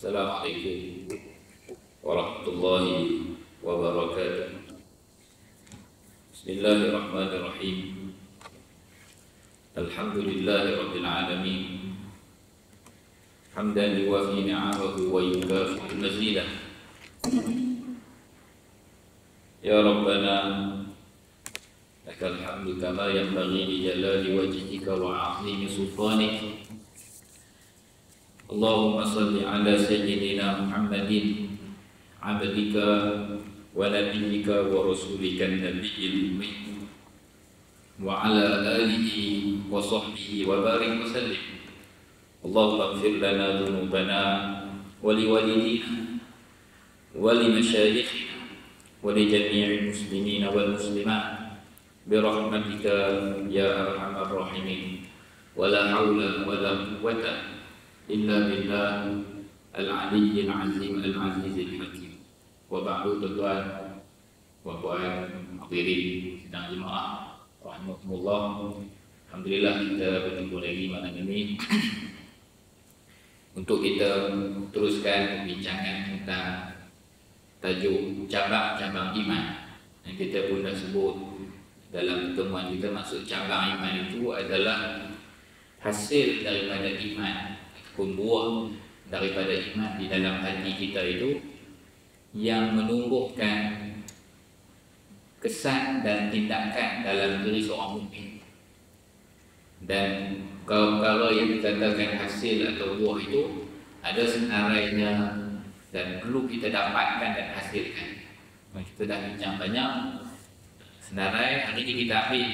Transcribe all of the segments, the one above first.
Assalamualaikum warahmatullahi wabarakatuh. Bismillahirrahmanirrahim. Alhamdulillahi rabbil alamin. Hamdan yuwafi ni'amahu wa yukafi mazidah. Ya Rabbana lakal hamdu kama yanbaghi li jalali wajhika wa 'azimi sultanik. Allahumma salli ala sayyidina Muhammadin abdika wa nabiyyika wa rasulika an-nabiyil ummi wa ala alihi wa sahbihi wa barik wa sallim. Allahumma ighfir lana dhunubana wa liwalidina wa limashayikhina wa li jami'il muslimina wal muslimat bi rahmatika ya arhamar rahimin. Wa la haula wa la quwwata illa billah al-aliyyil azim al-azizil hakim. Wa ba'du, tuan wa puan hadirin sidang jemaah rahmatullah. Alhamdulillah kita bertemu lagi malam ini untuk kita teruskan perbincangan tentang tajuk cabang-cabang iman yang kita pun dah sebut dalam pertemuan kita. Maksud cabang iman itu adalah hasil daripada iman, buah daripada iman di dalam hati kita itu yang menumbuhkan kesan dan tindakan dalam diri seorang mukmin. Dan kalau yang dikatakan hasil atau buah itu ada senarainya dan perlu kita dapatkan dan hasilkan. Kita dah bincang banyak senarai. Hari ini kita ambil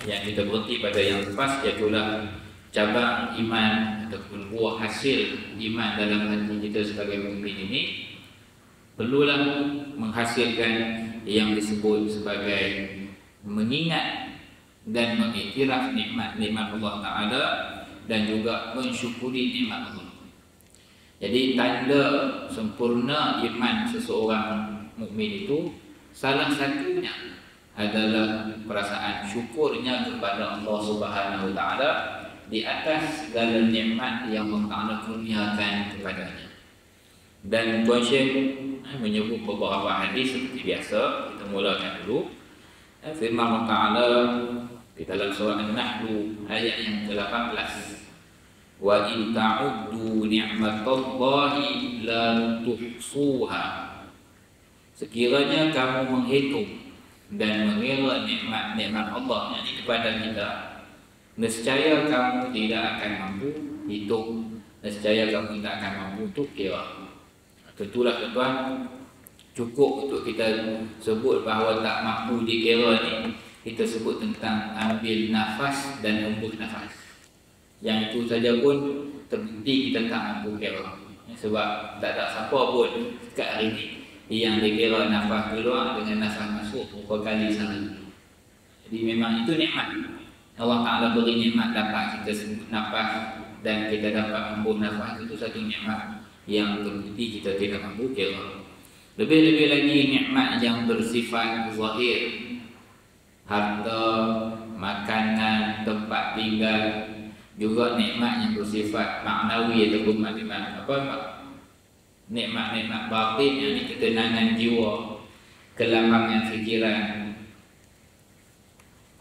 yang kita berhenti pada yang lepas, iaitulah cabang iman ataupun buah hasil iman dalam hati kita sebagai mukmin ini perlulah menghasilkan yang disebut sebagai mengingat dan mengiktiraf nikmat-nikmat Allah Ta'ala dan juga mensyukuri nikmat Allah. Jadi tanda sempurna iman seseorang mukmin itu salah satunya adalah perasaan syukurnya kepada Allah Subhanahu Wa Ta'ala di atas segala nikmat yang Allah Ta'ala kurniakan kepadanya. Dan Tuan Syekh menyebut beberapa hadis seperti biasa. Kita mulakan dulu firman Allah Ta'ala di dalam surah An-Nahl ayat yang ke-18. Wa in ta'uddu ni'matallahi la tuhsuha. Sekiranya kamu menghitung dan mengira nikmat-nikmat Allah yang kepada kita, nescaya kamu tidak akan mampu hitung, nescaya kamu tidak akan mampu untuk kira. Tentulah tuan, cukup untuk kita sebut bahawa tak mampu dikira ni, kita sebut tentang ambil nafas dan hembus nafas. Yang itu saja pun terbukti kita tak mampu kira. Sebab tak ada siapa pun kat hari ni yang dikira nafas keluar dengan nafas masuk berapa kali sehari. Jadi memang itu nikmat. Allah Ta'ala beri nikmat dapat kita sebut nafas dan kita dapat hembus nafas, itu satu nikmat yang terbukti kita tidak mampu kira. Lebih-lebih lagi nikmat yang bersifat zahir, harta, makanan, tempat tinggal, juga nikmat yang bersifat maknawi ataupun nikmat-nikmat batin, yang ketenangan jiwa, kelapangan fikiran.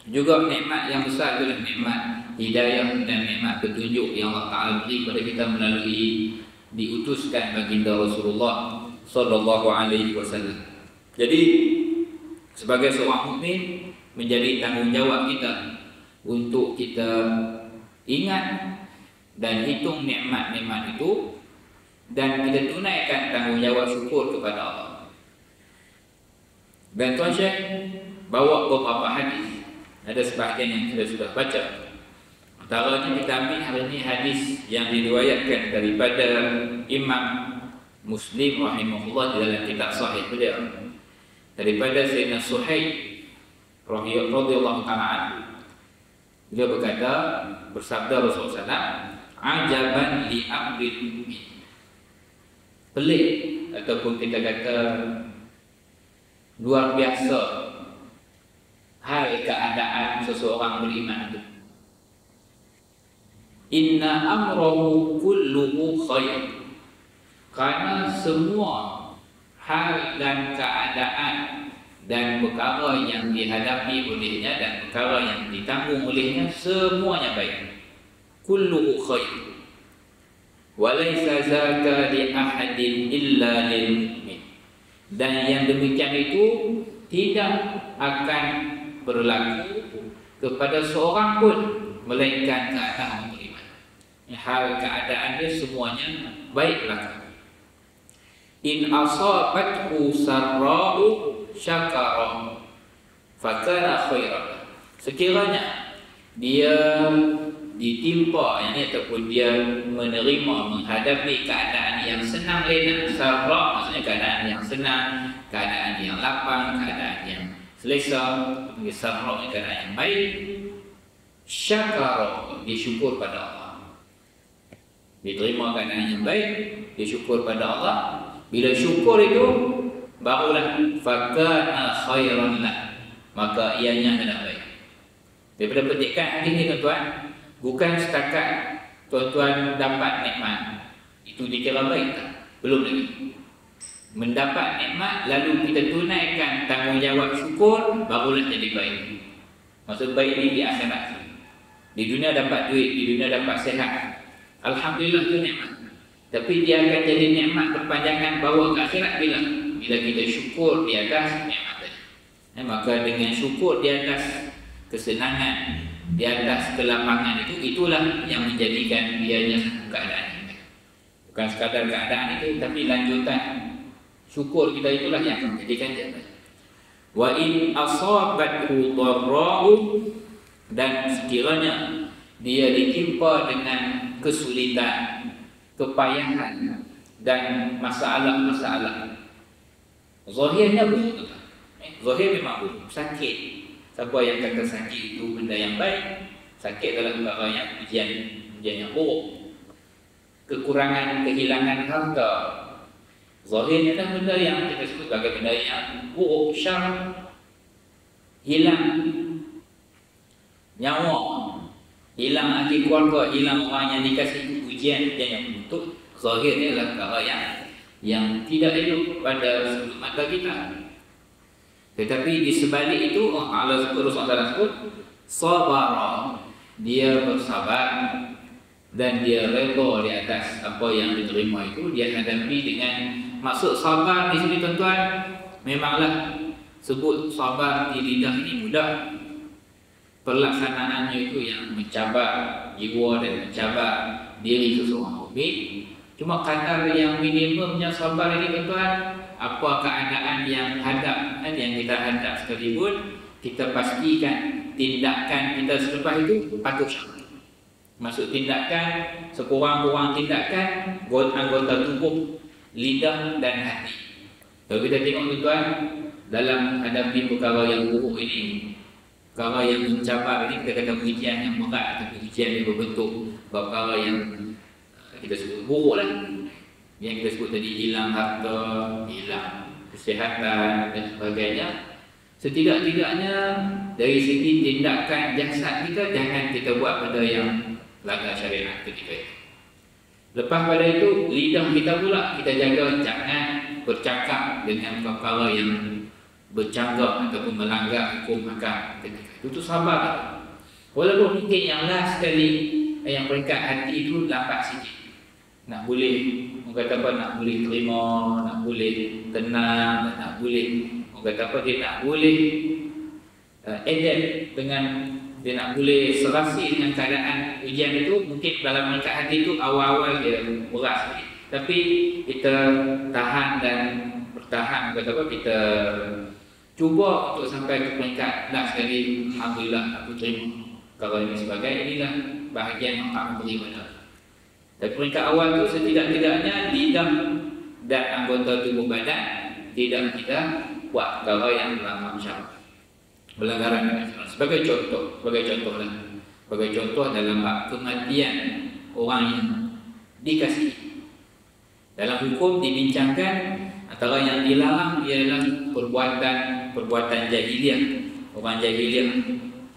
Juga nikmat yang besar adalah nikmat hidayah dan nikmat petunjuk yang Allah Ta'ala beri kepada kita melalui diutuskan baginda Rasulullah sallallahu alaihi wasallam. Jadi sebagai seorang mukmin menjadi tanggungjawab kita untuk kita ingat dan hitung nikmat-nikmat itu dan kita tunaikan tanggungjawab syukur kepada Allah. Dan Tuan Syekh bawa beberapa hadis. Ada sebahagian yang kita sudah baca. Antaranya kita ambil hari ini hadis yang diriwayatkan daripada Imam Muslim rahimahullah di dalam kitab sahih beliau, daripada Sayyidina Suhaib radhiyallahu ta'ala anhu. Dia berkata, bersabda Rasulullah SAW, ajaban li amril mu'min. Pelik ataupun kita kata luar biasa hal keadaan seseorang beriman itu. Inna amrahu kulluhu khair. Kerana semua hal dan keadaan dan perkara yang dihadapi olehnya dan perkara yang ditanggung olehnya semuanya baik. Kulluhu khair. Walaysa zaka li ahadin illa lil mu'min. Dan yang demikian itu tidak akan berlaku kepada seorang pun melainkan ke atas orang beriman. Hal keadaan dia semuanya baiklah. In asabathu sarra'u syakara fakana khairan. Sekiranya dia ditimpa ini ataupun dia menerima menghadapi keadaan yang senang lena, sarra maksudnya keadaan yang senang, keadaan yang lapang, keadaan yang selesa, sarra keadaan yang baik, syakara dia syukur pada Allah. Diterima keadaan yang baik, dia syukur pada Allah. Bila syukur itu barulah fakana khairan lah, maka ianya adalah baik. Daripada petikan hadis ni tuan-tuan, bukan setakat tuan-tuan dapat nikmat itu dikira baik tak? Belum lagi. Mendapat nikmat lalu kita tunaikan tanggungjawab syukur barulah jadi baik. Maksud baik ni di akhirat. Di dunia dapat duit, di dunia dapat sihat, alhamdulillah tu nikmat. Tapi dia akan jadi nikmat berpanjangan bawa ke akhirat bila kita syukur di atas nikmat tadi. Maka dengan syukur di atas kesenangan, di atas kelapangan itulah yang menjadikan dianya keadaan ini. Bukan sekadar keadaan itu, tapi lanjutan syukur kita itulah yang akan menjadikan dia. Wa in asabathu dharra'u, dan sekiranya dia ditimpa dengan kesulitan, kepayahan dan masalah-masalah. Zahirnya buruk. Zahir memang buruk, sakit. Siapa yang kata sakit itu benda yang baik? Sakit adalah perkara yang ujian yang buruk. Kekurangan, kehilangan harta, zahirnya adalah benda yang kita sebut sebagai benda yang buruk, syar. Hilang nyawa, hilang ahli keluarga, hilang orang yang dikasih ujian yang untuk zahirnya adalah perkara yang tidak elok pada sudut mata kita. Tetapi di sebalik itu Allah sebut sabara, dia bersabar dan dia redha di atas apa yang diterima itu. Dia hadapi dengan maksud sabar di sini tuan-tuan, memanglah sebut sabar di lidah ini mudah, pelaksanaannya itu yang mencabar jiwa dan mencabar diri seseorang mukmin. Cuma kadar yang minimumnya sabar ini tuan-tuan, apa keadaan yang kita hadap sekalipun, kita pastikan tindakan kita selepas itu patut syukur. Maksud tindakan, sekurang-kurang tindakan anggota tubuh, lidah dan hati. Kalau kita tengok tuan-tuan, dalam hadapi perkara yang buruk ini, perkara yang mencabar ini, kita kata ujian yang berat atau ujian yang berbentuk perkara yang kita sebut buruk lah. Yang kita sebut tadi, hilang harta, hilang kesihatan dan sebagainya. Setidak-tidaknya dari segi tindakan jasad kita, jangan kita buat benda yang langgar syariat ketika itu. Lepas pada itu, lidah kita pula kita jaga jangan bercakap dengan perkara yang bercanggah ataupun melanggar hukum akal ketika itu. Sabar. Walaupun mungkin yang last sekali, yang peringkat hati itu lambat sikit. Nak boleh, orang kata apa, nak boleh terima, nak boleh tenang, nak boleh, orang kata apa, dia nak boleh adapt dengan, dia nak boleh serasi dengan keadaan ujian itu. Mungkin dalam peringkat hati itu awal-awal dia berat sikit, tapi kita tahan dan bertahan, kata apa, kita cuba untuk sampai ke peringkat last sekali, alhamdulillah aku terima. Kalau ini sebagai inilah bahagian yang tak memberi mana. Dan peringkat awal itu setidak-tidaknya lidah dan anggota tubuh badan tidak kita buat perkara yang melanggar syariat, pelanggaran syariat. Sebagai contoh dalam bab kematian orang yang dikasihi. Dalam hukum dibincangkan antara yang dilarang ialah perbuatan jahiliah. Orang jahiliah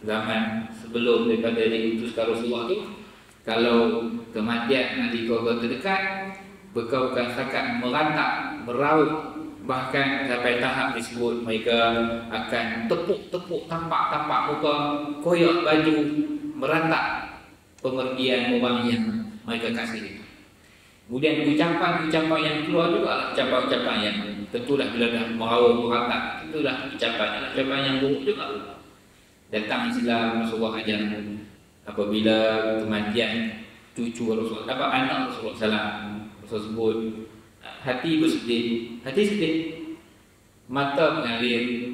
zaman sebelum daripada diutuskan Rasulullah itu, kalau kematian ahli keluarga terdekat, bukan setakat merantap, meraup, bahkan sampai tahap disebut mereka akan tepuk-tepuk tampak muka, koyak baju, merantap pemergian orang yang mereka kasih. Kemudian ucapan-ucapan yang keluar juga adalah ucapan-ucapan yang tentulah bila dah meraup, merantap, itulah ucapan yang buruk juga. Datang Islam, Rasulullah ajar apabila kematian cucu Rasulullah, dapat anak Rasulullah Rasul sebut, hati bersedih, hati sedih, mata mengalir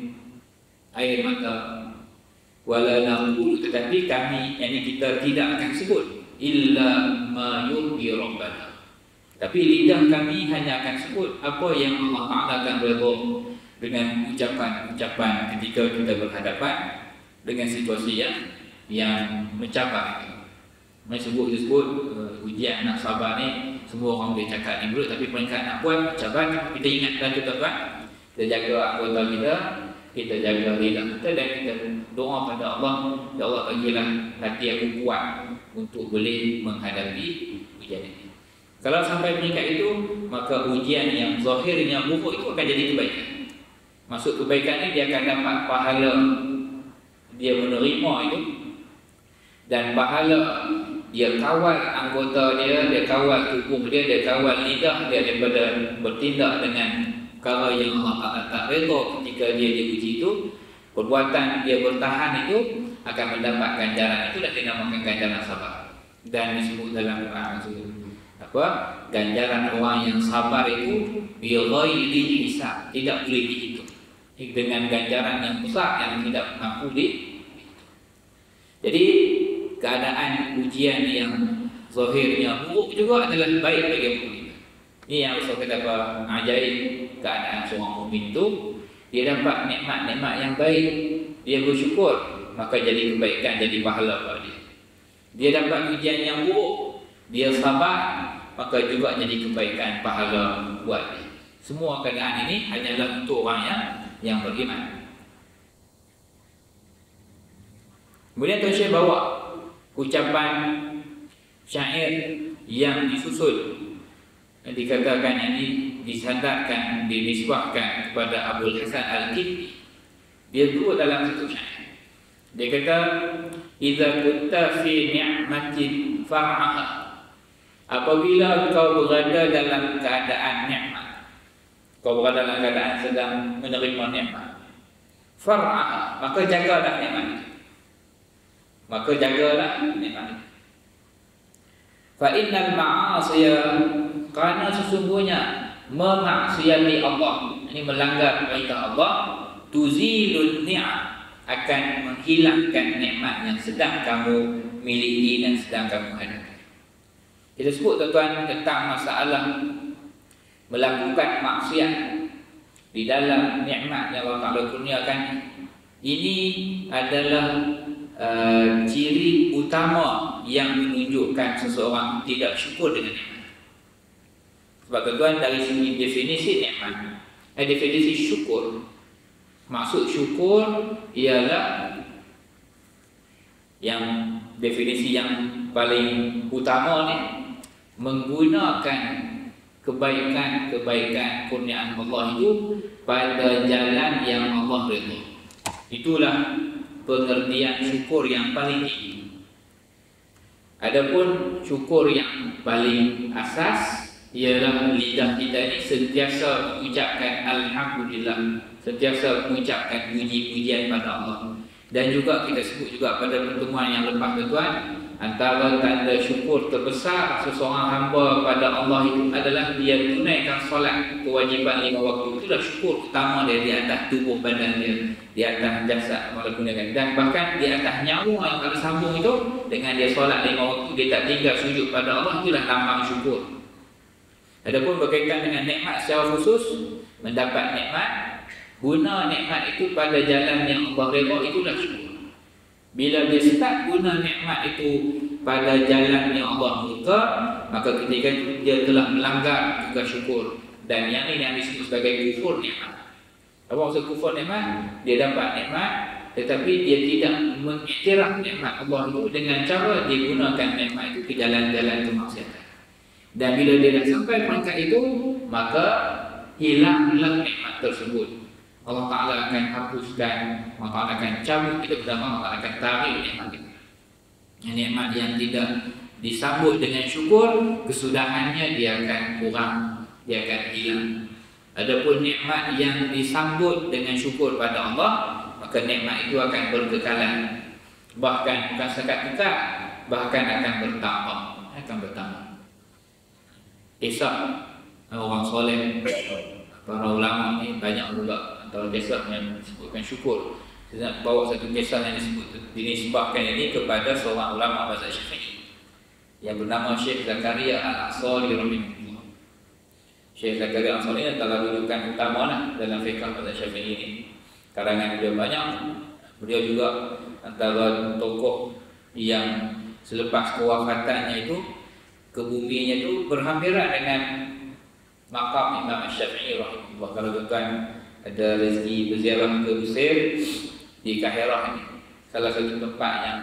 air mata, wala naqulu, tetapi kami, yakni kita tidak akan sebut illa ma yurdi rabbana, tapi lidah kami hanya akan sebut apa yang Allah Ta'ala akan redha dengan ucapan-ucapan ketika kita berhadapan dengan situasi yang mencabar. Disebut ujian nak sabar ni, semua orang boleh cakap ni mulut, tapi peringkat nak buat cabar, kita ingatkan kita tuan, kita jaga anggota kita jaga lidah kita, dan kita doa pada Allah, ya Allah bagilah hati aku kuat untuk boleh menghadapi ujian ini. Kalau sampai peringkat itu, maka ujian yang zahirnya buruk itu akan jadi kebaikan. Maksud kebaikan ni, dia akan dapat pahala dia menerima itu, dan pahala dia kawal anggota dia kawal tubuh dia kawal lidah dia daripada bertindak dengan perkara yang Allah tak redha ketika dia diuji itu. Perbuatan dia bertahan itu akan mendapat ganjaran, itu dah dinamakan ganjaran sabar. Dan disebut dalam Quran ganjaran orang yang sabar itu bi ghairi hisab, tidak boleh dihitung, dengan ganjaran yang besar yang tidak mampu dihitung. Jadi keadaan ujian yang zahirnya buruk juga adalah baik bagi mukmin. Ini yang Rasul kata apa? Ajaib keadaan seorang mukmin itu, dia dapat nikmat-nikmat yang baik, dia bersyukur, maka jadi kebaikan, jadi pahala bagi dia. Dia dapat ujian yang buruk, dia sabar, maka juga jadi kebaikan, pahala buat dia. Semua keadaan ini hanyalah untuk orang yang beriman. Kemudian Tuan Syekh bawa ucapan syair yang disusul, yang dikatakan ini disandarkan, dinisbahkan kepada Abul Hasan Al-Kindi. Dia turut dalam satu syair. Dia kata, "Idza kunta fi ni'matin far'aha." Apabila kau berada dalam keadaan nikmat, kau berada dalam keadaan sedang menerima nikmat, far'aha, maka jagalah nikmat itu. Maka jagalah nikmat. Fa innal ma'asiya, karena sesungguhnya memaksiati Allah, ini melanggar perintah Allah, tuzilun ni'am, akan menghilangkan nikmat yang sedang kamu miliki dan sedang kamu hadapi. Kita sebut tuan-tuan tentang masalah melakukan maksiat di dalam nikmat yang Allah Ta'ala kurniakan. Ini adalah ciri utama yang menunjukkan seseorang tidak syukur dengan nikmat. Sebab tuan-tuan, dari segi definisi nikmat, definisi syukur, maksud syukur ialah yang definisi yang paling utama ni, menggunakan kebaikan-kebaikan kurniaan Allah itu pada jalan yang Allah redha. Itulah pengertian syukur yang paling tinggi. Adapun syukur yang paling asas ialah lidah kita ini sentiasa mengucapkan alhamdulillah, sentiasa mengucapkan puji-pujian pada Allah. Dan juga kita sebut juga pada pertemuan yang lepas tuan, antara tanda syukur terbesar seseorang hamba pada Allah itu adalah dia tunaikan solat kewajiban 5 waktu. Itulah syukur utama dia di atas tubuh badan dia, di atas jasad walaupun dengan, dan bahkan di atas nyawa yang kalau sambung itu, dengan dia solat 5 waktu, dia tak tinggal sujud pada Allah, itulah lambang syukur. Adapun berkaitan dengan nikmat secara khusus, mendapat nikmat, guna nikmat itu pada jalan yang Allah redha, itulah syukur. Bila dia start guna nikmat itu pada jalan yang Allah murka, maka ketika itu dia telah melanggar juga syukur. Dan yang ini yang disebut sebagai kufur nikmat. Apa maksud kufur nikmat? Dia dapat nikmat, tetapi dia tidak mengiktiraf nikmat Allah itu dengan cara dia gunakan nikmat itu ke jalan-jalan kemaksiatan. Dan bila dia dah sampai peringkat itu, maka hilanglah nikmat tersebut. Allah Ta'ala akan hapuskan, Allah Ta'ala akan cabut kita bersama, Allah Ta'ala akan tarik nikmat kita. Nikmat yang tidak disambut dengan syukur, kesudahannya dia akan kurang, dia akan hilang. Adapun nikmat yang disambut dengan syukur pada Allah, maka nikmat itu akan berkekalan. Bahkan bukan sekat kekal, bahkan akan bertambah, Kisah orang soleh, para ulama ni banyak juga antara kisah yang disebutkan syukur. Saya nak bawa satu kisah yang dinisbahkan ini kepada seorang ulama mazhab Syafi'i yang bernama Syekh Zakaria Al-Ansari rahimahullah. Syekh Zakaria Al-Ansari ini adalah rujukan utama dalam fiqh mazhab Syafi'i ini. Karangan beliau banyak. Beliau juga antara tokoh yang selepas kewafatannya itu kebuminya itu berhampiran dengan makam Imam Syafi'i rahimahullah. Kalau tuan ada rezeki berziarah ke Mesir di Kahirah ini, salah satu tempat yang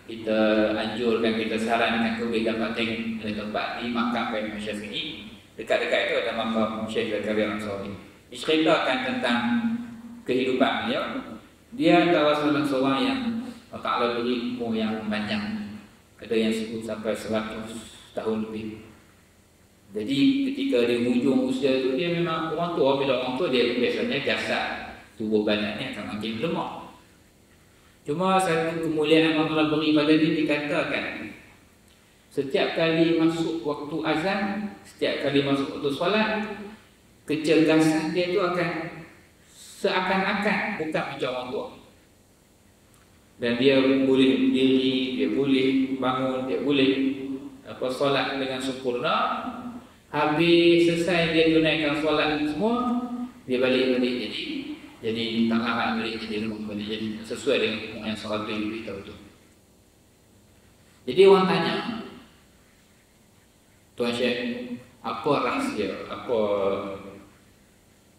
kita anjurkan, kita sarankan ke boleh dapat tengok tempat di makam Imam Syafi'i. Dekat-dekat itu ada makam Syekh Zakaria Al-Ansari. Diceritakan tentang kehidupan beliau. Dia adalah salah seorang yang Allah Ta'ala beri umur yang panjang. Ada yang sebut sampai 100 tahun lebih. Jadi ketika dia hujung usia itu, dia memang orang tua. Bila orang tua, dia biasanya jasad tubuh badannya akan makin lemah. Cuma satu kemuliaan yang Allah beri pada dia, dikatakan setiap kali masuk waktu azan, setiap kali masuk waktu solat, kecergasan dia itu akan seakan-akan bukan macam orang tua. Dan dia boleh berdiri, dia boleh bangun, dia boleh solat dengan sempurna. Habis selesai dia tunaikan solat semua, dia balik jadi tak larat balik, jadi lemah balik, jadi sesuai dengan umur yang sahabat yang beritahu tu. Jadi orang tanya, Tuan Syekh, apa rahsia, apa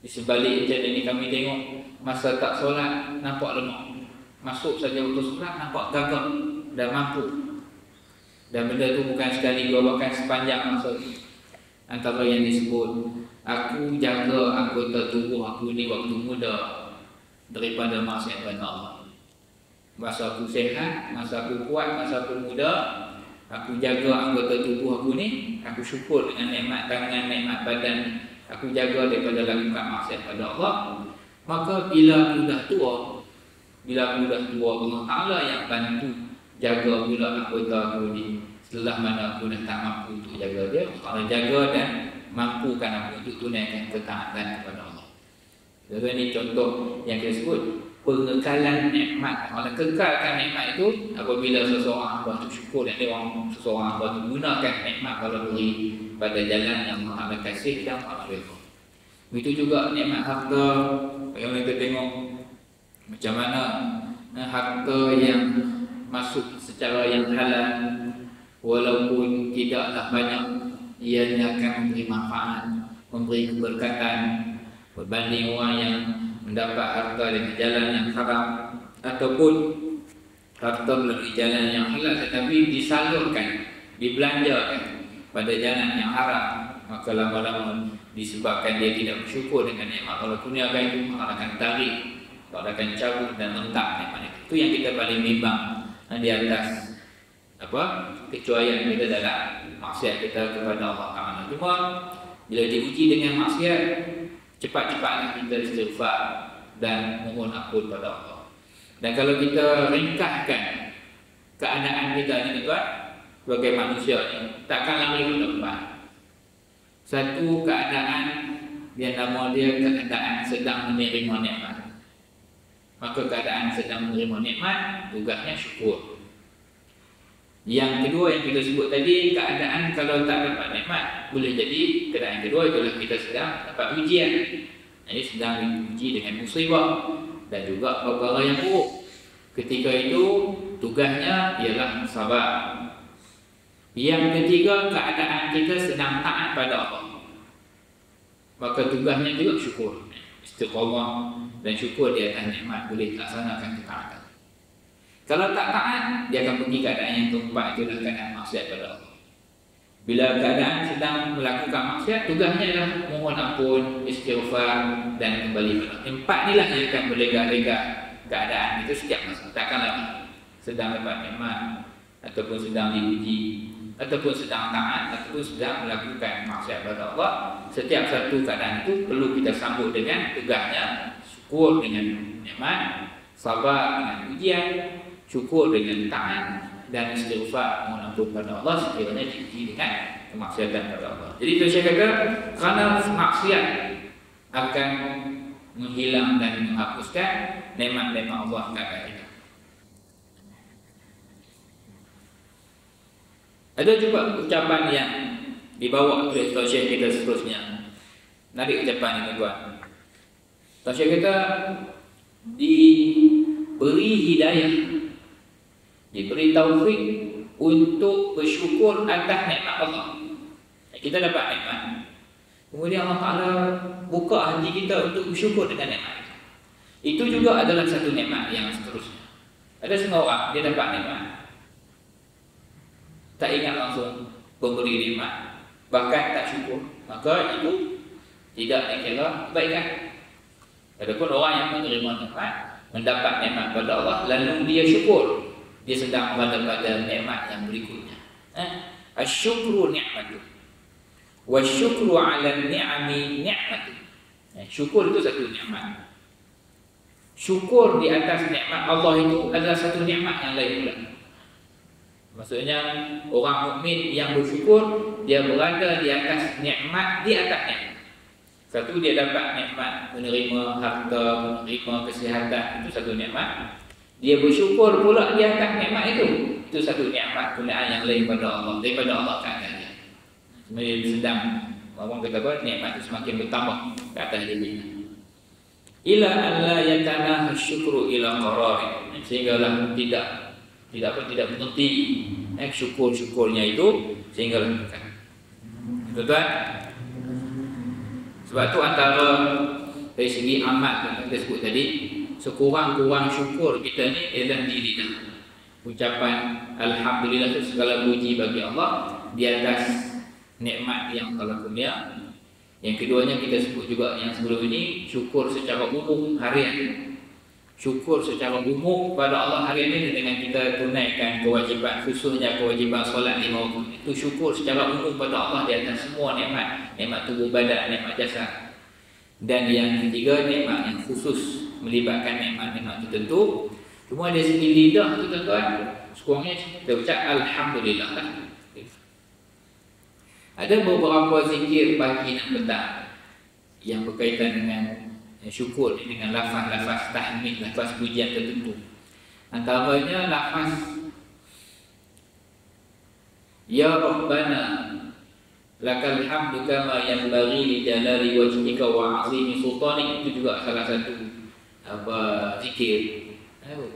di sebalik macam ni kami tengok masa tak solat nampak lemah, masuk saja waktu solat nampak gagah dan mampu. Dan benda tu bukan sekali dua, bahkan sepanjang masa. Antara yang disebut, aku jaga anggota tubuh aku ni waktu muda daripada maksiat pada Allah. Masa aku sehat, masa aku kuat, masa aku muda, aku jaga anggota tubuh aku ni, aku syukur dengan nikmat tangan, nikmat badan, aku jaga daripada lakukan maksiat pada Allah. Maka bila aku dah tua, Allah Ta'ala yang bantu jaga pula anggota aku ni. Setelah mana aku dah tak mampu untuk jaga dia, Allah jaga dan mampukan aku untuk tunaikan ketaatan kepada Allah. Jadi ini contoh yang kita sebut pengekalan nikmat. Allah kekalkan nikmat itu apabila seseorang hamba itu syukur, dan seseorang hamba itu gunakan nikmat kalau beri pada jalan yang Allah kasih dan Allah redha. Begitu juga nikmat harta yang kita tengok macam mana harta yang masuk secara yang halal, walaupun tidaklah banyak, ianya akan memberi manfaat, memberi keberkatan berbanding orang yang mendapat harta dengan jalan yang haram ataupun harta melalui jalan yang halal tetapi disalurkan, dibelanjakan pada jalan yang haram. Maka lama-lama disebabkan dia tidak bersyukur dengan nikmat Allah kurniakan itu, Allah akan tarik, Allah akan cabut dan letak nikmat itu. Itu yang kita paling bimbang di atas kecuaian kita dalam maksiat kita kepada Allah Ta'ala. Cuma bila diuji dengan maksiat, cepat-cepatlah kita istighfar dan mohon ampun pada Allah. Dan kalau kita ringkaskan keadaan kita ni tuan, sebagai manusia ni takkan lari ke depan. Satu keadaan yang nama dia keadaan sedang menerima nikmat. Maka keadaan sedang menerima nikmat, tugasnya syukur. Yang kedua yang kita sebut tadi, keadaan kalau tak dapat nikmat, boleh jadi keadaan kedua itulah kita sedang dapat ujian. Jadi sedang diuji dengan musibah dan juga perkara yang buruk. Ketika itu tugasnya ialah sabar. Yang ketiga, keadaan kita sedang taat pada Allah, maka tugasnya juga syukur, istiqamah dan syukur di atas nikmat boleh laksanakan ketaatan. Kalau tak taat, dia akan pergi keadaan yang keempat, itulah keadaan maksiat pada Allah. Bila keadaan sedang melakukan maksiat, tugasnya adalah mohon ampun, istighfar dan kembali kepada Allah. Empat inilah yang akan berlega-lega keadaan itu setiap masa. Takkanlah sedang dapat nikmat, ataupun sedang diuji, ataupun sedang taat, ataupun sedang melakukan maksiat kepada Allah. Setiap satu keadaan itu perlu kita sambut dengan tugasnya. Syukur dengan nikmat, sabar dengan ujian, syukur dengan taat, dan istighfar mohon ampun kepada Allah sekiranya diuji dengan kemaksiatan kepada Allah. Jadi itu saya kata, kerana maksiat akan menghilang dan menghapuskan nikmat-nikmat Allah kepada kita. Ada juga ucapan yang dibawa oleh Tuan Syekh kita seterusnya. Narik ucapan ini tuan. Tuan Syekh kita diberi hidayah, diberi taufik untuk bersyukur atas nikmat Allah. Kita dapat nikmat, kemudian Allah Ta'ala buka hati kita untuk bersyukur dengan nikmat itu. Juga adalah satu nikmat yang seterusnya. Ada setengah orang dia dapat nikmat, tak ingat langsung pemberi nikmat, bahkan tak syukur, maka itu tidak dikira kebaikan. Adapun orang yang menerima nikmat, mendapat nikmat pada Allah, lalu dia syukur, dia sedang berada pada nikmat yang berikutnya. Asyukru ni'matu wa syukru ala ni'ami ni'matu. Syukur itu satu nikmat. Syukur di atas nikmat Allah itu adalah satu nikmat yang lain pula. Maksudnya orang mukmin yang bersyukur, dia berada di atas nikmat, di atas nikmat. Satu, dia dapat nikmat menerima harta, menerima kesihatan, itu satu nikmat. Dia bersyukur pula di atas nikmat itu satu nikmat kemuliaan yang lain pada Allah, daripada Allah keadaan dia. Sebenarnya sedang orang kata apa, nikmat itu semakin bertambah ke atas dirinya. Ila alla yatanaha syukru ila qarari, sehinggalah tidak berhenti syukur-syukurnya itu sehingga lekat. Tuan-tuan, sebab tu antara dari segi amal yang kita sebut tadi, sekurang-kurang syukur kita ni ialah di lidah. Ucapan alhamdulillah itu segala puji bagi Allah di atas nikmat yang Allah kurnia. Yang keduanya kita sebut juga yang sebelum ini, syukur secara umum harian. Syukur secara umum pada Allah harian ini dengan kita tunaikan kewajipan, khususnya kewajipan solat 5 waktu. Itu syukur secara umum pada Allah di atas semua nikmat, nikmat tubuh badan, nikmat jasad. Dan yang ketiga, nikmat yang khusus melibatkan nikmat-nikmat tertentu. Cuma dari segi lidah tu tuan-tuan, sekurangnya kita ucap alhamdulillah lah. Ada beberapa zikir pagi dan petang yang berkaitan dengan syukur dengan lafaz-lafaz tahmid, lafaz pujian tertentu. Antaranya lafaz Ya Rabbana lakal hamdu kama yanbaghi li jalali wajhika wa 'azimi sultanik, itu juga salah satu zikir.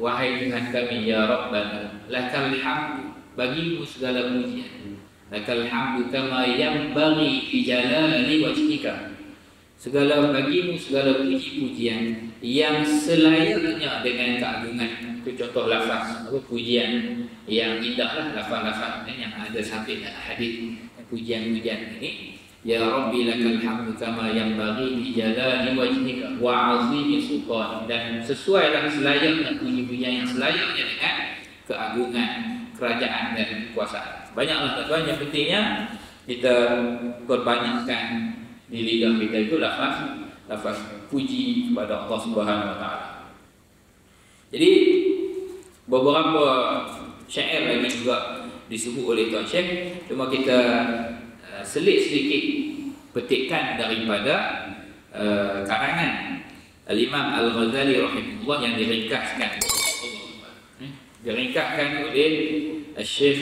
Wahai Tuhan kami, ya Rabbana lakal hamdu, bagimu segala pujian. Lakal hamdu kama yanbaghi li jalali wajhika, segala bagimu segala puji-pujian yang selayaknya dengan keagungan. Itu contoh lafaz pujian yang indahlah, lafaz-lafaz yang ada sampai dalam hadis. Pujian-pujian ini, ya Rabbi lakal hamdu kama yanbaghi li jalali wajhika wa 'azimi sultan, dan sesuailah selayaknya puji-pujian yang selayaknya dengan keagungan kerajaan dan kekuasaan. Banyaklah tuan-tuan, yang pentingnya kita perbanyakkan di lidah kita itu lafaz puji kepada Allah Subhanahu wa taala. Jadi beberapa syair lagi juga disebut oleh Tuan Syekh, cuma kita selit sedikit petikan daripada karangan Al-Imam Al-Ghazali rahimahullah yang diringkaskan oleh Syekh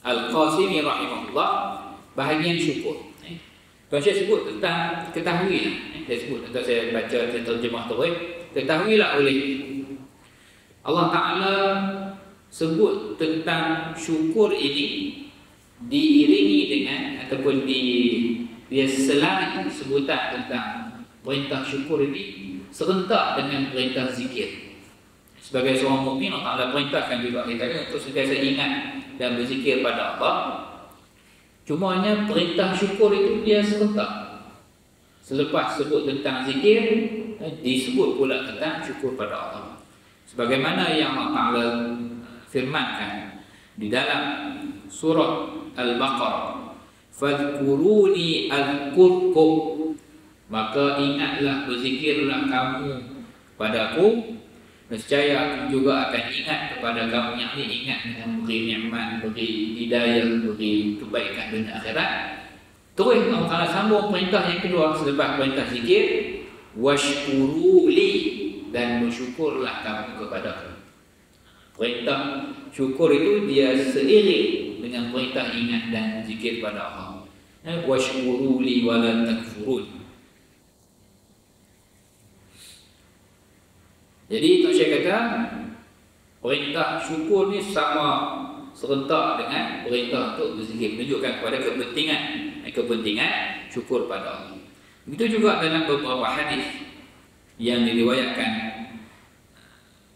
Al-Qasimi rahimahullah, bahagian syukur. Tuan Syekh sebut tentang, ketahuilah, saya sebut tentang, saya baca terjemah terus, ketahuilah oleh Allah Ta'ala sebut tentang syukur ini diiringi dengan, ataupun dia selain sebutan tentang perintah syukur ini serentak dengan perintah zikir. Sebagai seorang mukmin, Allah Taala perintahkan juga kita untuk sentiasa ingat dan berzikir pada Allah. Cumanya perintah syukur itu dia serentak. Selepas sebut tentang zikir, disebut pula tentang syukur pada Allah. Sebagaimana yang Allah Taala firmankan di dalam surah Al-Baqarah, "Fadhkuruni adhkurkum." Maka ingatlah, berzikirlah kamu padaku, nescaya aku juga akan ingat kepada kamu. Yang ini ingat dengan beri nikmat, beri hidayah, beri kebaikan dunia akhirat. Terus Allah Taala sambung perintah yang kedua selepas perintah zikir, "Washkuruli," dan bersyukurlah kamu kepadaku. Perintah syukur itu dia seiring dengan perintah ingat dan zikir pada Allah. Washkuruli wa la takfurun. Jadi Tuan Syekh kata perintah syukur ni sama serentak dengan perintah untuk berzikir, menunjukkan kepada kepentingan syukur pada Allah. Begitu juga dalam beberapa hadis yang diriwayatkan,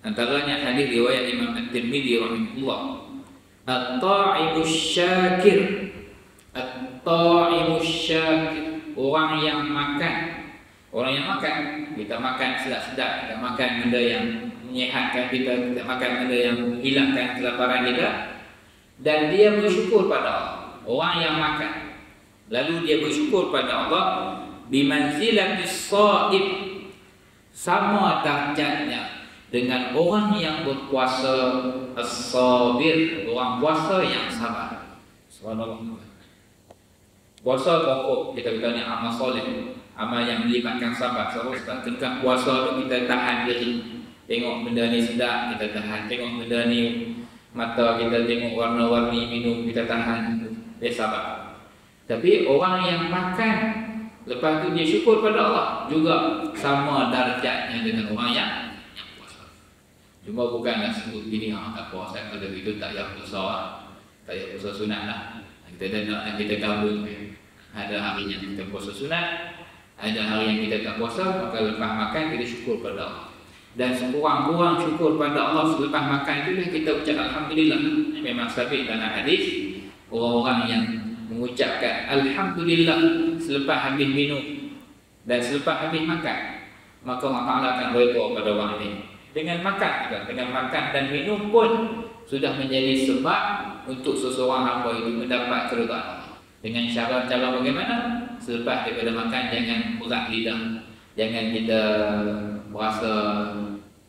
antaranya hadis riwayat Imam At-Tirmidzi rahimahullah, "At-ta'imus syakir." At-ta'imus syakir, orang yang makan. Orang yang makan, kita makan sedap-sedap, kita makan benda yang menyihatkan kita, kita makan benda yang menghilangkan kelaparan kita, dan dia bersyukur pada Allah. Orang yang makan, lalu dia bersyukur pada Allah, bimanzilatis shaib, sama darjatnya dengan orang yang berpuasa, as-sabir, orang puasa yang sabar. Subhanallah. Puasa pokok kita kata ni amal soleh, amal yang melibatkan sabar. Sebab ketika puasa tu kita tahan diri, tengok benda ni sedap kita tahan, tengok benda ni mata kita tengok warna-warni minum kita tahan, dia sabar. Tapi orang yang makan lepas tu dia syukur pada Allah juga sama darjatnya dengan orang yang puasa. Cuma bukanlah sebut gini tak puasa, kalau itu tak payah puasa, tak payah puasa sunat lah. Kita gabung, ada hari yang kita puasa sunat, ada hari yang kita tak puasa, maka lepas makan kita syukur pada Allah. Dan sekurang-kurang syukur pada Allah selepas makan itu kita ucap Alhamdulillah. Memang sabit dalam hadis, orang-orang yang mengucapkan Alhamdulillah selepas habis minum dan selepas habis makan, maka Allah Ta'ala akan redha pada orang ini. Dengan makan dan minum pun sudah menjadi sebab untuk seseorang hamba itu mendapat keridhaan Allah. Dengan cara-cara bagaimana? Selepas daripada makan jangan berat lidah, jangan kita berasa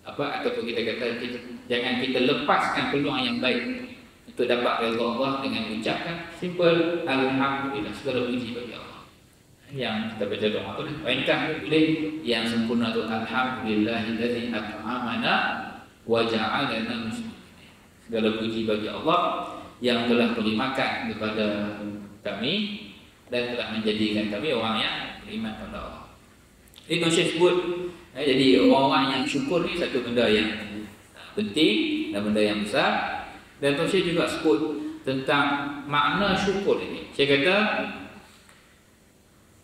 ataupun kita kata jangan kita lepaskan peluang yang baik untuk dapat redha Allah dengan mengucapkan simple Alhamdulillah, segala puji bagi Allah. Yang kita baca doa tu perintah boleh, yang sempurna tu Alhamdulillahillazi at'amana wa ja'alana muslimin. Segala puji bagi Allah yang telah beri makan kepada kami dan telah menjadikan kami orang yang beriman pada Allah. Ini Tuan Syekh sebut, jadi orang yang syukur ni satu benda yang penting dan benda yang besar. Dan Tuan Syekh juga sebut tentang makna syukur ini. Saya kata,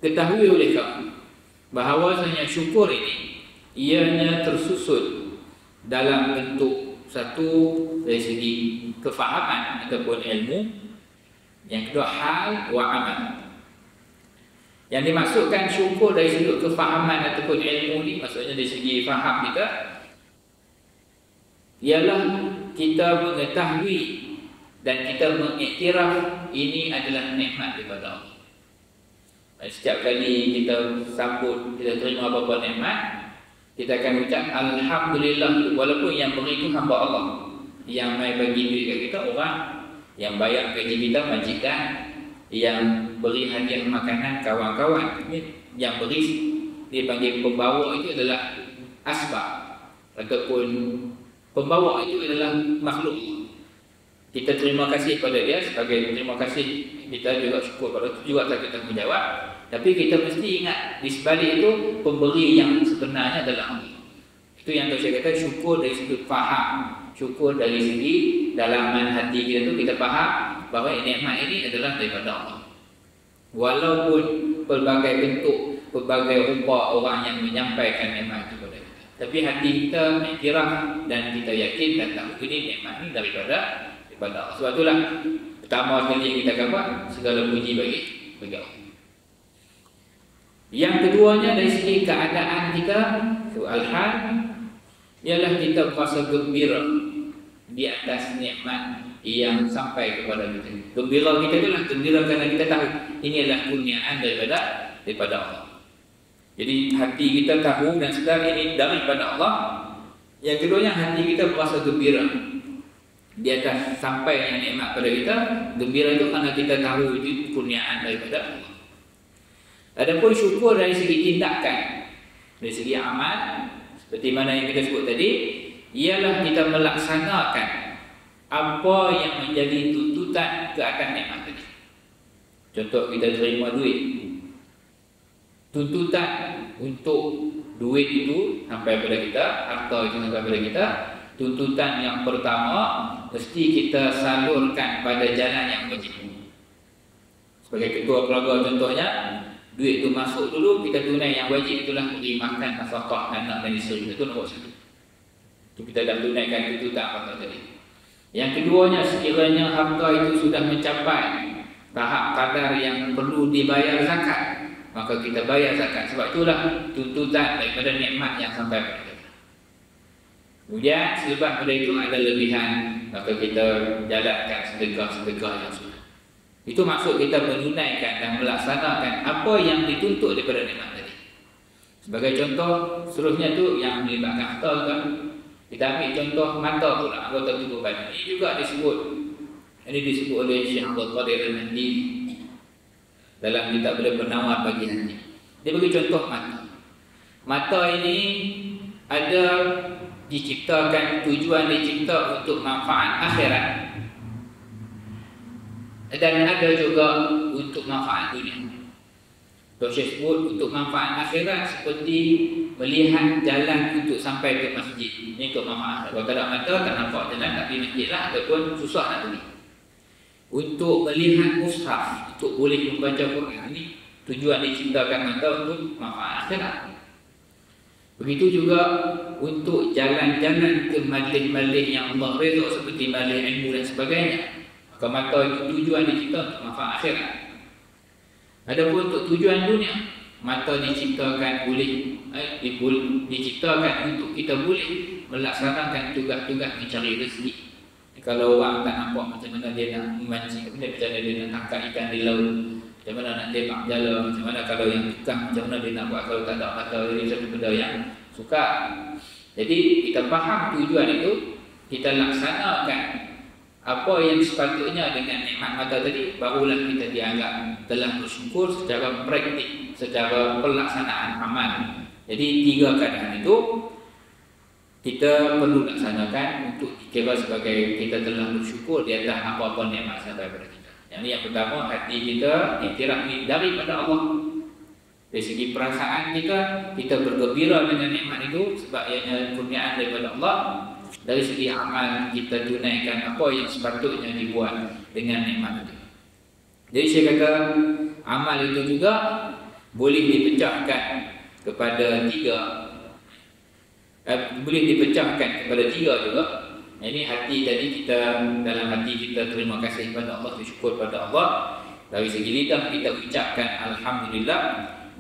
ketahui oleh kamu bahawasanya syukur ini ianya tersusun dalam bentuk satu dari segi kefahaman ataupun ilmu, yang kedua hal wa amal. Yang dimaksudkan syukur dari sudut kefahaman ataupun ilmu ni, maksudnya dari segi faham kita, ialah kita mengetahui dan kita mengiktiraf ini adalah nikmat daripada Allah. Setiap kali kita sambut, kita terima apa-apa nikmat, kita akan ucap Alhamdulillah, walaupun yang beri itu hamba Allah, yang mai bagi duit kat kita orang, yang bayar gaji kita majikan, yang beri hadiah makanan kawan-kawan, yang beri dia panggil pembawa itu adalah asbab, ataupun pembawa itu adalah makhluk. Kita terima kasih pada dia, sebagai terima kasih kita juga syukur pada itu juga kita menjawab. Tapi kita mesti ingat di sebalik itu pemberi yang sebenarnya adalah Allah. Itu yang saya kata syukur dari sudut faham, syukur dari segi dalaman hati kita tu kita faham bahawa nikmat ini adalah daripada Allah. Walaupun pelbagai bentuk, pelbagai rupa orang yang menyampaikan nikmat itu kepada kita. Tapi hati kita iktiraf dan kita yakin dan tahu ini nikmat ini daripada Allah. Sebab itulah pertama sekali yang kita dapat segala puji bagi Allah. Yang keduanya dari segi keadaan kita, al-hal, ialah kita merasa gembira di atas nikmat yang sampai kepada kita. Gembira kita itulah gembira kerana kita tahu ini adalah kurniaan daripada Allah. Jadi hati kita tahu dan sedar ini daripada Allah. Yang keduanya hati kita merasa gembira di atas sampai yang nikmat pada kita. Gembira itu kerana kita tahu itu kurniaan daripada Allah. Adapun syukur dari segi tindakan, dari segi amal, seperti mana yang kita sebut tadi, ialah kita melaksanakan apa yang menjadi tuntutan ke atas nikmat tadi. Contoh, kita terima duit. Tuntutan untuk duit itu sampai pada kita, harta itu sampai pada kita, tuntutan yang pertama mesti kita salurkan pada jalan yang wajib. Sebagai ketua keluarga contohnya, duit itu masuk dulu, kita tunai yang wajib, itulah beri makan nafkah anak dan isteri. Itu nombor satu. Itu kita dah tunaikan tuntutan harta tadi. Yang keduanya, sekiranya harta itu sudah mencapai tahap kadar yang perlu dibayar zakat, maka kita bayar zakat. Sebab itulah tuntutan daripada nikmat yang sampai pada kita. Kemudian selepas pada itu ada lebihan, maka kita jalankan sedekah-sedekah yang sunnah. Itu maksud kita menunaikan dan melaksanakan apa yang dituntut daripada nikmat tadi. Sebagai contoh, seterusnya tu yang melibatkan harta kan. Kita ambil contoh mata pula, anggota tubuh badan. Ini juga disebut. Ini disebut oleh Syekh Abdul Qadir Al-Mahdi dalam kitab Penawar bagi hati. Dia bagi contoh mata. Mata ini ada diciptakan, tujuan dicipta untuk manfaat akhirat, dan ada juga untuk manfaat dunia. Syekh sebut untuk manfaat akhirat seperti melihat jalan untuk sampai ke masjid. Ini untuk manfaat. Kalau tak ada mata, tak nampak jalan tak pergi masjid lah, ataupun susah nak pergi. Untuk melihat mushaf, untuk boleh membaca Quran, ini tujuan diciptakan mata untuk manfaat akhirat. Begitu juga untuk jalan-jalan ke majlis-majlis yang Allah redha seperti majlis ilmu dan sebagainya. Maka mata itu tujuan dicipta untuk manfaat akhirat. Adapun untuk tujuan dunia, mata diciptakan diciptakan untuk kita boleh melaksanakan tugas-tugas mencari rezeki. Kalau orang tak nampak macam mana dia nak memancing, macam mana dia nak tangkap ikan di laut, macam mana nak tembak jala, macam mana kalau yang tukang, macam mana dia nak buat kalau tak ada mata, ini satu benda yang sukar. Jadi kita faham tujuan itu, kita laksanakan apa yang sepatutnya dengan nikmat mata tadi, barulah kita dianggap telah bersyukur secara praktik, secara pelaksanaan amal. Jadi tiga keadaan itu kita perlu laksanakan untuk dikira sebagai kita telah bersyukur di atas apa-apa nikmat sampai pada kita. Yang pertama, hati kita iktiraf daripada Allah. Dari segi perasaan kita bergembira dengan nikmat itu sebab ianya kurniaan daripada Allah. Dari segi amal, kita tunaikan apa yang sepatutnya dibuat dengan nikmat itu. Jadi saya kata amal itu juga boleh dipecahkan kepada tiga. Boleh dipecahkan kepada tiga juga. Ini hati tadi, kita dalam hati kita terima kasih kepada Allah, bersyukur pada Allah. Dari segi lidah kita ucapkan Alhamdulillah.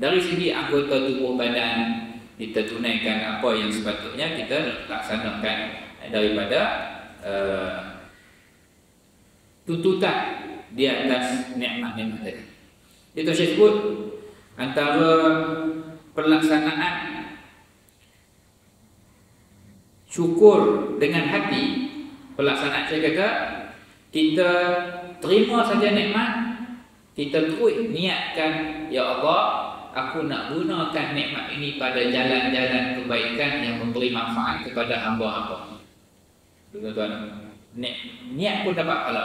Dari segi anggota tubuh badan kita tunaikan apa yang sepatutnya kita laksanakan daripada tuntutan di atas nikmat-nikmat tadi. Itu saya sebut antara pelaksanaan syukur dengan hati. Pelaksanaan saya kata, kita terima saja nikmat, kita terus niatkan, ya Allah, aku nak gunakan nikmat ini pada jalan-jalan kebaikan yang memberi manfaat kepada hamba-hamba. Tuan-tuan, niat pun dapat pahala.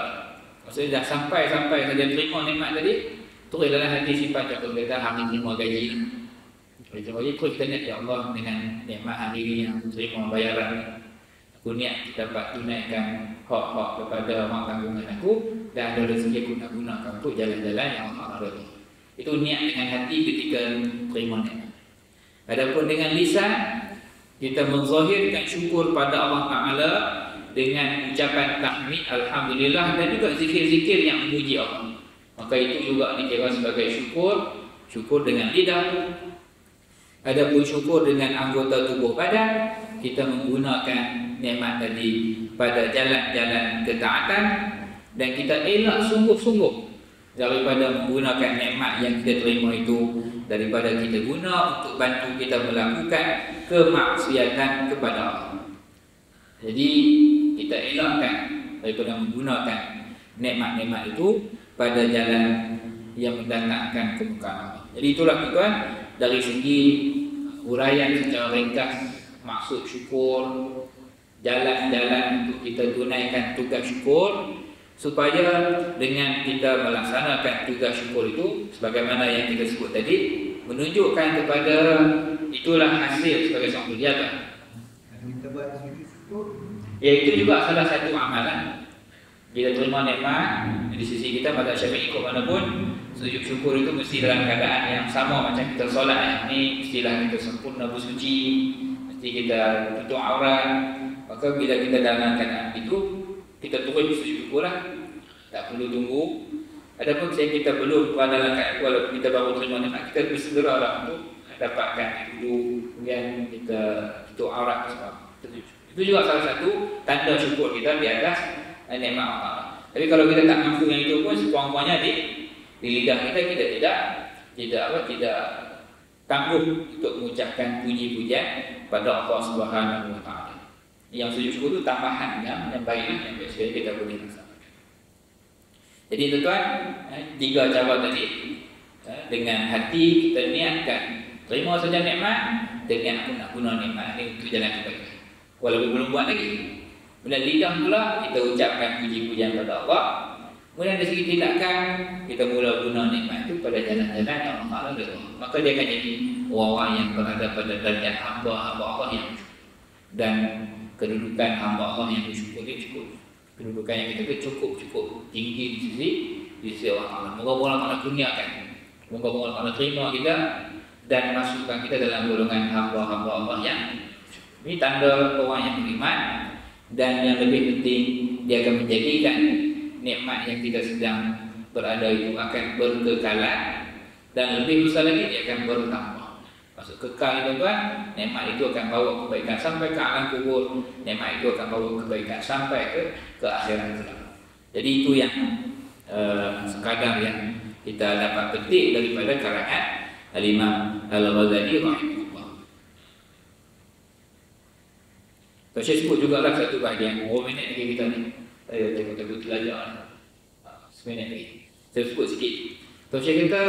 Maksudnya dah sampai saja terima nikmat tadi, terus dalam hati simpan contoh kita hari terima gaji. Terima gaji terus kita niat, ya Allah, dengan nikmat hari ini yang terima bayaran, aku niat dapat tunaikan hak-hak kepada orang tanggungan aku, dan ada rezeki aku nak gunakan untuk jalan-jalan yang Allah redha. Itu niat dengan hati ketika terima nikmat. Adapun dengan lisan, kita menzahirkan syukur pada Allah Ta'ala dengan ucapan tahmid Alhamdulillah dan juga zikir-zikir yang memuji Allah, maka itu juga dikira sebagai syukur. Syukur dengan lidah. Adapun syukur dengan anggota tubuh badan, kita menggunakan nikmat tadi pada jalan-jalan ketaatan, dan kita elak sungguh-sungguh daripada menggunakan nikmat yang kita terima itu, daripada kita guna untuk bantu kita melakukan kemaksiatan kepada Allah. Jadi kita elakkan daripada menggunakan nikmat-nikmat itu pada jalan yang mendatangkan kemurkaan Allah. Jadi itulah tuan, dari segi uraian secara ringkas maksud syukur, jalan-jalan untuk kita tunaikan tugas syukur, supaya dengan kita melaksanakan tugas syukur itu sebagaimana yang kita sebut tadi, menunjukkan kepada itulah hasil sebagai seorang pejabat. Ya, itu juga salah satu amalan. Kita terima nikmat di sisi kita pada Syafi'i ikut manapun, sujud syukur itu mesti dalam keadaan yang sama macam kita solat. Ini mestilah kita sempurna bersuci, mesti kita tutup aurat. Maka bila kita dalam keadaan itu, kita turun sujud syukur lah, tak perlu tunggu. Adapun saya kita belum dalam keadaan, walaupun kita baru terima nikmat, kita bersegera lah untuk dapatkan itu, kemudian kita tutup aurat semua. Itu juga salah satu tanda syukur kita di atas nikmat Allah. Tapi kalau kita tak mampu yang itu pun, sekurang-kurangnya di lidah kita tidak tangguh untuk mengucapkan puji-pujian pada Allah Subhanahu Wa Taala. Yang sujud syukur itu tambahan yang baik, yang biasa kita boleh laksanakan. Jadi tuan-tuan, 3 cara tadi, dengan hati kita niatkan terima saja nikmat, dengan aku nak guna nikmat ini untuk jalan kebaikan. Walaupun belum buat lagi. Bila lidah pula kita ucapkan puji-pujian pada Allah. Kemudian dari segi tindakan, kita mula guna nikmat itu pada jalan-jalan yang Allah Ta'ala redha. Maka dia akan jadi orang yang berada pada derajat hamba-hamba Allah yang bersyukur. Dan kedudukan hamba Allah yang bersyukur dia cukup. Kedudukan yang kita cukup tinggi di sisi Allah Ta'ala. Moga-moga Allah Ta'ala kurniakan. Moga-moga Allah Ta'ala terima kita dan masukkan kita dalam golongan hamba-hamba Allah yang ini tanda orang yang beriman. Dan yang lebih penting, dia akan menjadikan nikmat yang kita sedang berada itu akan berkekalan, dan lebih besar lagi dia akan bertambah. Maksud kekal itu kan, nikmat itu akan bawa kebaikan sampai ke alam kubur, nikmat itu akan bawa kebaikan sampai ke akhirat kelak. Jadi itu yang sekadar yang kita dapat petik daripada karangan Al-Imam Al-Ghazali rahimahullah. Saya sebut juga lah satu bahagian. Minit lagi kita ni. Saya tengok belajar 9 minit lagi. Saya sebut sikit. Saya kata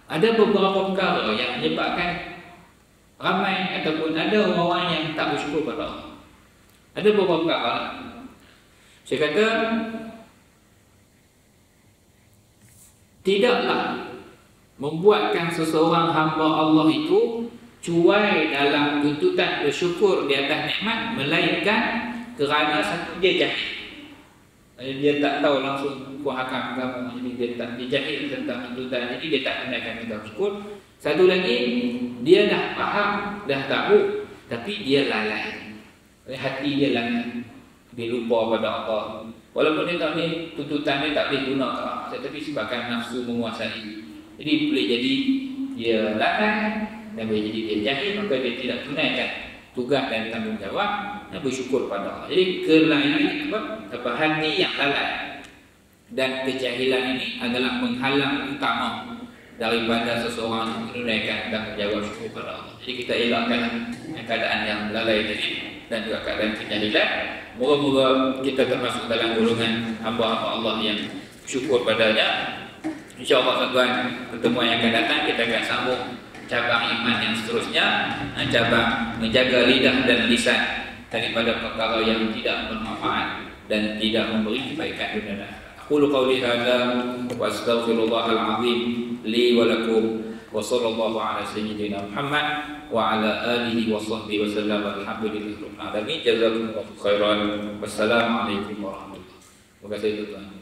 ada beberapa perkara yang menyebabkan ramai ataupun ada orang-orang yang tak bersyukur pada Allah. Ada beberapa perkara. Saya kata tidaklah membuatkan seseorang hamba Allah itu cuai dalam tuntutan bersyukur di atas nikmat, melainkan kerana satu dia jahil. Dia tak tahu langsung hukum hakam agama, jadi dia jahil tentang tuntutan, jadi dia tak kenalkan tentang syukur. Satu lagi, dia dah faham, dah tahu, tapi dia lalai. Hati dia lalai, dia lupa pada Allah. Walaupun dia tahu ni tuntutan dia tak boleh guna ke Allah, tetapi sebabkan nafsu menguasai, jadi boleh jadi dia lalai dan boleh jadi dia jahil, maka dia tidak tunaikan tugas dan tanggungjawab dan bersyukur pada Allah. Jadi kelalaian apa hati yang lalai dan kejahilan ini adalah penghalang utama daripada seseorang menunaikan tanggungjawab syukur pada Allah. Jadi kita elakkan keadaan yang lalai tadi dan juga keadaan kejahilan. Moga-moga kita termasuk dalam golongan hamba-hamba Allah yang syukur padanya. InsyaAllah tuan, pertemuan yang akan datang kita akan sambung cabang iman yang seterusnya, cabang menjaga lidah dan lisan daripada perkara yang tidak bermanfaat dan tidak memberi kebaikan dunia dan akhirat. Aqulu qawli hadza wa astaghfirullahal azim li wa lakum wa sallallahu ala sayyidina Muhammad wa ala alihi wa sahbihi wa sallam. Alhamdulillahirabbil alamin. Jazakumullahu khairan. Wassalamu alaikum warahmatullahi wabarakatuh. Terima kasih tuan.